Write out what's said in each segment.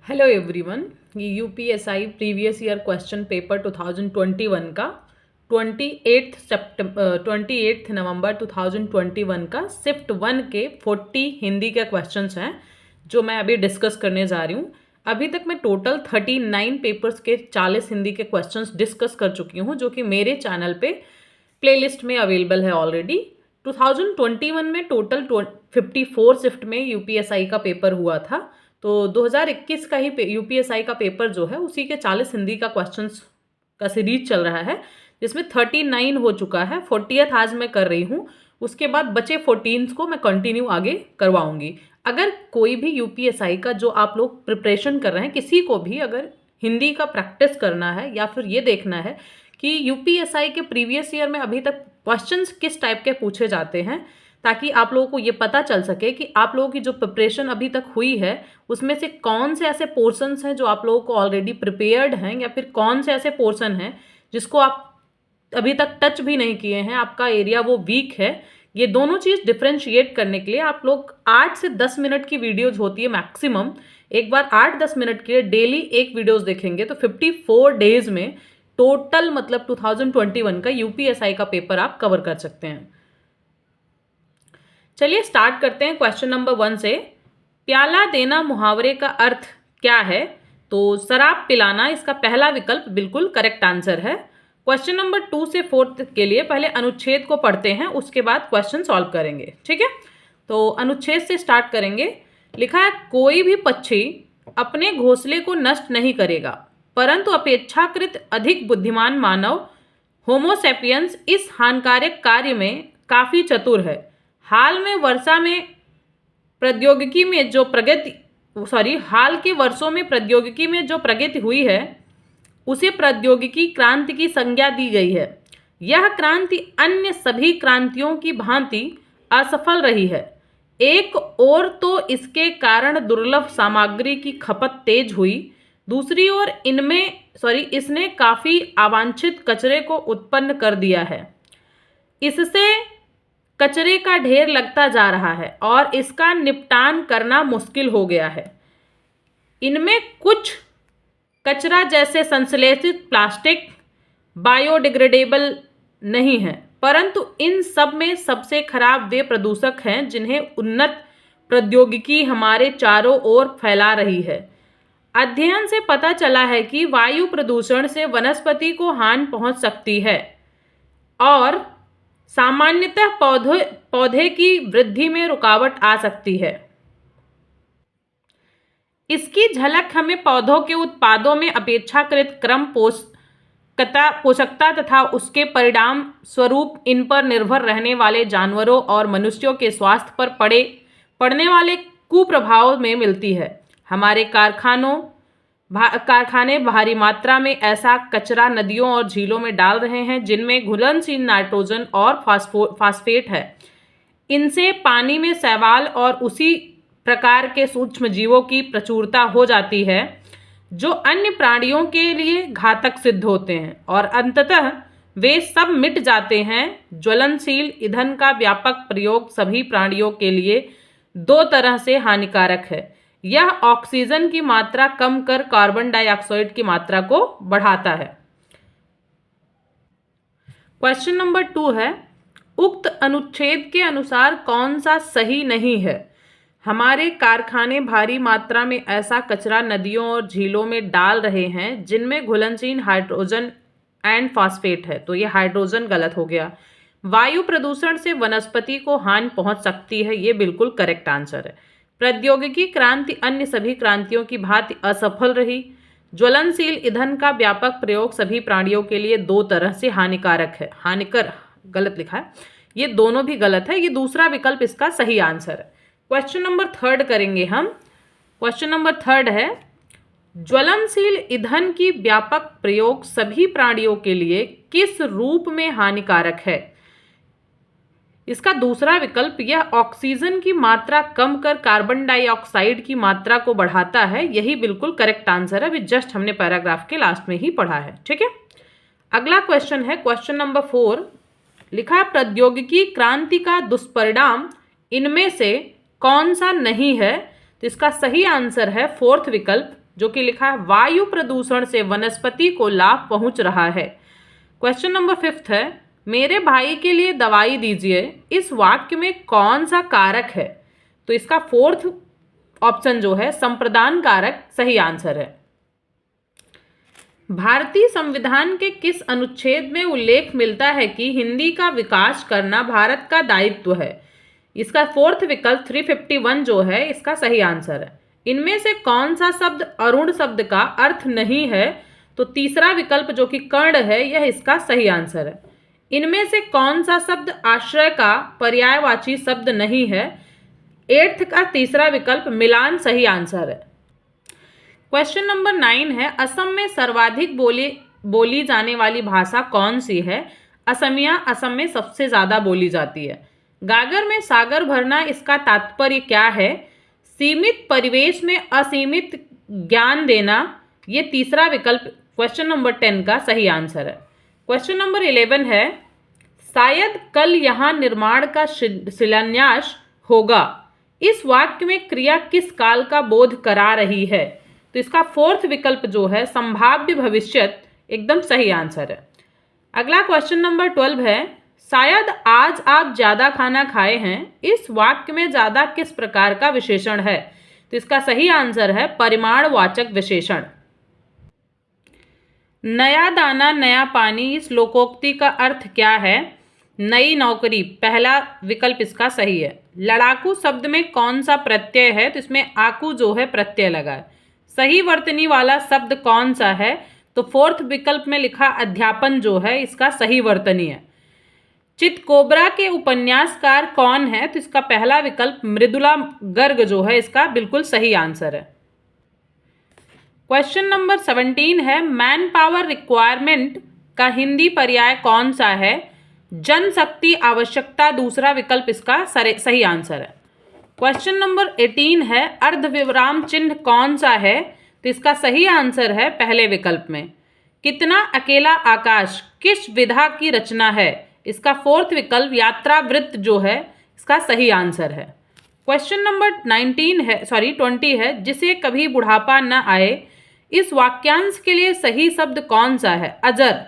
Hello everyone. ये UPSI previous year question paper 2021 का 28 नवंबर 2021 का शिफ्ट 1 के 40 हिंदी के क्वेश्चंस हैं जो मैं अभी डिस्कस करने जा रही हूँ। अभी तक मैं टोटल 39 पेपर्स के 40 हिंदी के क्वेश्चंस डिस्कस कर चुकी हूँ, जो कि मेरे चैनल पे प्लेलिस्ट में अवेलेबल है ऑलरेडी। 2021 में टोटल 54 शिफ्ट में यूपीएसआई का पेपर हुआ था, तो 2021 का ही यूपीएसआई का पेपर जो है उसी के 40 हिंदी का क्वेश्चंस का सीरीज चल रहा है, जिसमें 39 हो चुका है। 40th आज मैं कर रही हूँ, उसके बाद बचे 14 को मैं कंटिन्यू आगे करवाऊंगी। अगर कोई भी यूपीएसआई का जो आप लोग प्रिपरेशन कर रहे हैं, किसी को भी अगर हिंदी का प्रैक्टिस करना है या फिर ये देखना है कि यूपीएसआई के प्रीवियस ईयर में अभी तक क्वेश्चंस किस टाइप के पूछे जाते हैं, ताकि आप लोगों को ये पता चल सके कि आप लोगों की जो प्रिपरेशन अभी तक हुई है उसमें से कौन से ऐसे पोर्शंस हैं जो आप लोगों को ऑलरेडी प्रिपेयर्ड हैं, या फिर कौन से ऐसे पोर्शन हैं जिसको आप अभी तक टच भी नहीं किए हैं, आपका एरिया वो वीक है। ये दोनों चीज़ डिफ्रेंशिएट करने के लिए आप लोग 8 से 10 मिनट की वीडियोज़ होती है मैक्सिमम, एक बार 8-10 मिनट के लिए डेली एक वीडियोज़ देखेंगे तो 54 डेज में टोटल मतलब 2021 का यूपीएसआई का पेपर आप कवर कर सकते हैं। चलिए स्टार्ट करते हैं क्वेश्चन नंबर 1 से। प्याला देना मुहावरे का अर्थ क्या है? तो शराब पिलाना इसका पहला विकल्प बिल्कुल करेक्ट आंसर है। क्वेश्चन नंबर 2 से 4 के लिए पहले अनुच्छेद को पढ़ते हैं, उसके बाद क्वेश्चन सॉल्व करेंगे, ठीक है। तो अनुच्छेद से स्टार्ट करेंगे। लिखा है, कोई भी पक्षी अपने घोंसले को नष्ट नहीं करेगा, परंतु अपेक्षाकृत अधिक बुद्धिमान मानव होमोसेपियंस इस हानिकारक कार्य में काफ़ी चतुर है। हाल के वर्षों में प्रौद्योगिकी में जो प्रगति हुई है उसे प्रौद्योगिकी क्रांति की संज्ञा दी गई है। यह क्रांति अन्य सभी क्रांतियों की भांति असफल रही है। एक ओर तो इसके कारण दुर्लभ सामग्री की खपत तेज हुई, दूसरी ओर इसने काफ़ी अवांछित कचरे को उत्पन्न कर दिया है। इससे कचरे का ढेर लगता जा रहा है और इसका निपटान करना मुश्किल हो गया है। इनमें कुछ कचरा जैसे संश्लेषित प्लास्टिक बायोडिग्रेडेबल नहीं है, परंतु इन सब में सबसे खराब वे प्रदूषक हैं जिन्हें उन्नत प्रौद्योगिकी हमारे चारों ओर फैला रही है। अध्ययन से पता चला है कि वायु प्रदूषण से वनस्पति को हानि पहुंच सकती है और सामान्यतः पौधे की वृद्धि में रुकावट आ सकती है। इसकी झलक हमें पौधों के उत्पादों में अपेक्षाकृत क्रम पोषकता तथा उसके परिणाम स्वरूप इन पर निर्भर रहने वाले जानवरों और मनुष्यों के स्वास्थ्य पर पड़ने वाले कुप्रभाव में मिलती है। हमारे कारखाने भारी मात्रा में ऐसा कचरा नदियों और झीलों में डाल रहे हैं जिनमें घुलनशील नाइट्रोजन और फास्फेट है। इनसे पानी में शैवाल और उसी प्रकार के सूक्ष्म जीवों की प्रचुरता हो जाती है जो अन्य प्राणियों के लिए घातक सिद्ध होते हैं और अंततः वे सब मिट जाते हैं। ज्वलनशील ईंधन का व्यापक प्रयोग सभी प्राणियों के लिए दो तरह से हानिकारक है। यह ऑक्सीजन की मात्रा कम कर कार्बन डाइऑक्साइड की मात्रा को बढ़ाता है। क्वेश्चन नंबर 2 है, उक्त अनुच्छेद के अनुसार कौन सा सही नहीं है? हमारे कारखाने भारी मात्रा में ऐसा कचरा नदियों और झीलों में डाल रहे हैं जिनमें घुलनशील हाइड्रोजन एंड फास्फेट है, तो ये हाइड्रोजन गलत हो गया। वायु प्रदूषण से वनस्पति को हानि पहुंच सकती है, ये बिल्कुल करेक्ट आंसर है। प्रौद्योगिकी क्रांति अन्य सभी क्रांतियों की भांति असफल रही। ज्वलनशील ईंधन का व्यापक प्रयोग सभी प्राणियों के लिए दो तरह से हानिकारक है। हानिकर गलत लिखा है, ये दोनों भी गलत है, ये दूसरा विकल्प इसका सही आंसर है। क्वेश्चन नंबर 3 करेंगे हम। क्वेश्चन नंबर 3 है, ज्वलनशील ईंधन की व्यापक प्रयोग सभी प्राणियों के लिए किस रूप में हानिकारक है? इसका दूसरा विकल्प, यह ऑक्सीजन की मात्रा कम कर कार्बन डाइऑक्साइड की मात्रा को बढ़ाता है, यही बिल्कुल करेक्ट आंसर है। अभी जस्ट हमने पैराग्राफ के लास्ट में ही पढ़ा है, ठीक है। अगला क्वेश्चन है क्वेश्चन नंबर 4। लिखा है, प्रौद्योगिकी क्रांति का दुष्परिणाम इनमें से कौन सा नहीं है? तो इसका सही आंसर है 4th विकल्प, जो कि लिखा है वायु प्रदूषण से वनस्पति को लाभ पहुंच रहा है। क्वेश्चन नंबर 5 है मेरे भाई के लिए दवाई दीजिए, इस वाक्य में कौन सा कारक है? तो इसका 4th ऑप्शन जो है संप्रदान कारक सही आंसर है। भारतीय संविधान के किस अनुच्छेद में उल्लेख मिलता है कि हिंदी का विकास करना भारत का दायित्व है? इसका 4th विकल्प 351 जो है इसका सही आंसर है। इनमें से कौन सा शब्द अरुण शब्द का अर्थ नहीं है? तो तीसरा विकल्प जो कि कर्ण है यह इसका सही आंसर है। इनमें से कौन सा शब्द आश्रय का पर्यायवाची शब्द नहीं है? 8th का तीसरा विकल्प मिलान सही आंसर है। क्वेश्चन नंबर 9 है असम में सर्वाधिक बोली जाने वाली भाषा कौन सी है? असमिया असम में सबसे ज़्यादा बोली जाती है। गागर में सागर भरना इसका तात्पर्य क्या है? सीमित परिवेश में असीमित ज्ञान देना, ये तीसरा विकल्प क्वेश्चन नंबर 10 का सही आंसर है। क्वेश्चन नंबर 11 है शायद कल यहाँ निर्माण का शिलान्यास होगा, इस वाक्य में क्रिया किस काल का बोध करा रही है? तो इसका 4th विकल्प जो है संभाव्य भविष्यत एकदम सही आंसर है। अगला क्वेश्चन नंबर 12 है शायद आज आप ज़्यादा खाना खाए हैं, इस वाक्य में ज़्यादा किस प्रकार का विशेषण है? तो इसका सही आंसर है परिमाणवाचक विशेषण। नया दाना नया पानी, इस लोकोक्ति का अर्थ क्या है? नई नौकरी, पहला विकल्प इसका सही है। लड़ाकू शब्द में कौन सा प्रत्यय है? तो इसमें आकू जो है प्रत्यय लगा है। सही वर्तनी वाला शब्द कौन सा है? तो 4th विकल्प में लिखा अध्यापन जो है इसका सही वर्तनी है। चितकोबरा के उपन्यासकार कौन है? तो इसका पहला विकल्प मृदुला गर्ग जो है इसका बिल्कुल सही आंसर है। क्वेश्चन नंबर 17 है मैन पावर रिक्वायरमेंट का हिंदी पर्याय कौन सा है? जनशक्ति आवश्यकता, दूसरा विकल्प इसका सही आंसर है। क्वेश्चन नंबर 18 है अर्धविराम चिन्ह कौन सा है? तो इसका सही आंसर है पहले विकल्प में। कितना अकेला आकाश किस विधा की रचना है? इसका 4th विकल्प यात्रा वृत्त जो है इसका सही आंसर है। क्वेश्चन नंबर 20 है जिसे कभी बुढ़ापा न आए, इस वाक्यांश के लिए सही शब्द कौन सा है? अजर,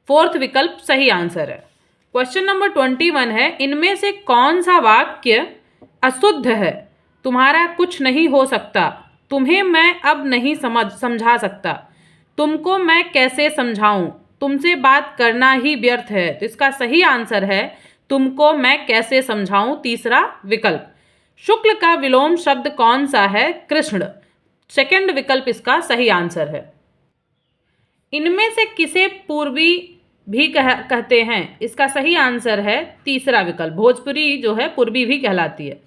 4th विकल्प सही आंसर है। क्वेश्चन नंबर 21 है इनमें से कौन सा वाक्य अशुद्ध है? तुम्हारा कुछ नहीं हो सकता, तुम्हें मैं अब नहीं समझा सकता, तुमको मैं कैसे समझाऊं, तुमसे बात करना ही व्यर्थ है। तो इसका सही आंसर है तुमको मैं कैसे समझाऊं, तीसरा विकल्प। शुक्ल का विलोम शब्द कौन सा है? कृष्ण, 2nd विकल्प इसका सही आंसर है। इनमें से किसे पूर्वी भी कहते हैं? इसका सही आंसर है तीसरा विकल्प, भोजपुरी जो है पूर्वी भी कहलाती है।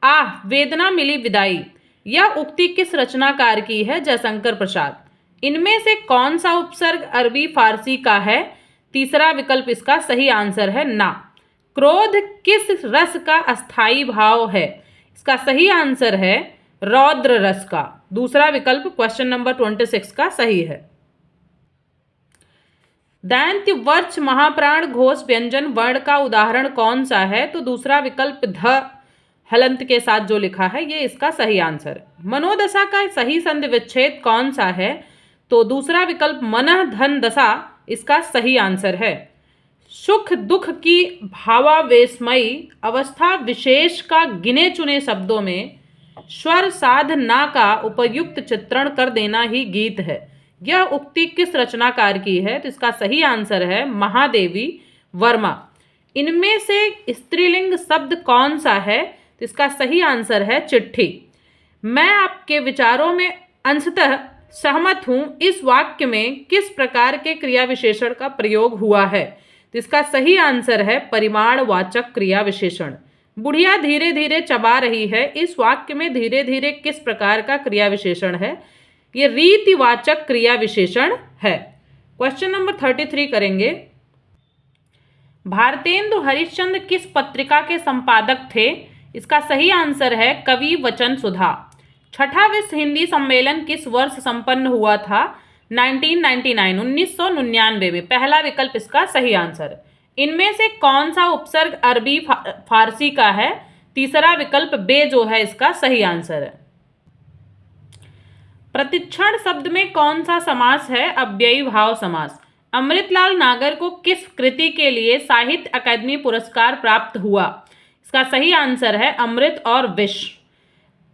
आह वेदना मिली विदाई, यह उक्ति किस रचनाकार की है? जयशंकर प्रसाद। इनमें से कौन सा उपसर्ग अरबी फारसी का है? तीसरा विकल्प इसका सही आंसर है ना। क्रोध किस रस का अस्थाई भाव है? इसका सही आंसर है रौद्र रस का, दूसरा विकल्प क्वेश्चन नंबर 26 का सही है। दैन्य वर्च महाप्राण घोष व्यंजन वर्ण का उदाहरण कौन सा है? तो दूसरा विकल्प ध हलंत के साथ जो लिखा है ये इसका सही आंसर है। मनोदशा का सही संधि विच्छेद कौन सा है? तो दूसरा विकल्प मनः धन दशा इसका सही आंसर है। सुख दुख की भावावेशमयी अवस्था विशेष का गिने चुने शब्दों में स्वर साध ना का उपयुक्त चित्रण कर देना ही गीत है, यह उक्ति किस रचनाकार की है? तो इसका सही आंसर है महादेवी वर्मा। इनमें से स्त्रीलिंग शब्द कौन सा है? तो इसका सही आंसर है चिट्ठी। मैं आपके विचारों में अंशतः सहमत हूँ, इस वाक्य में किस प्रकार के क्रिया विशेषण का प्रयोग हुआ है? तो इसका सही आंसर है परिमाणवाचक क्रिया विशेषण। बुढ़िया धीरे धीरे चबा रही है, इस वाक्य में धीरे धीरे किस प्रकार का क्रिया विशेषण है? ये रीतिवाचक क्रिया विशेषण है। क्वेश्चन नंबर 33 करेंगे। भारतेंदु हरिश्चंद्र किस पत्रिका के संपादक थे? इसका सही आंसर है कवि वचन सुधा। छठा विश्व हिंदी सम्मेलन किस वर्ष संपन्न हुआ था? 1999 में, पहला विकल्प इसका सही आंसर। इनमें से कौन सा उपसर्ग अरबी फारसी का है? तीसरा विकल्प बे जो है इसका सही आंसर है। प्रतिक्षण शब्द में कौन सा समास है? अव्ययी भाव समास। अमृतलाल नागर को किस कृति के लिए साहित्य अकादमी पुरस्कार प्राप्त हुआ? इसका सही आंसर है अमृत और विष।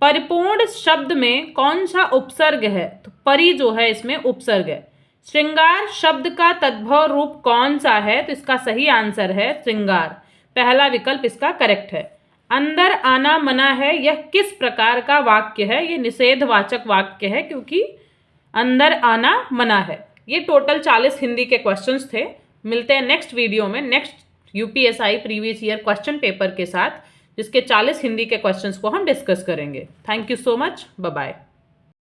परिपूर्ण शब्द में कौन सा उपसर्ग है? तो परि जो है इसमें उपसर्ग है। श्रृंगार शब्द का तद्भव रूप कौन सा है? तो इसका सही आंसर है श्रृंगार। पहला विकल्प इसका करेक्ट है। अंदर आना मना है, यह किस प्रकार का वाक्य है? ये निषेधवाचक वाक्य है क्योंकि अंदर आना मना है। ये टोटल 40 हिंदी के क्वेश्चंस थे। मिलते हैं नेक्स्ट वीडियो में next UPSI previous year question paper के साथ, जिसके 40 हिंदी के क्वेश्चंस को हम डिस्कस करेंगे। Thank you so much, bye bye.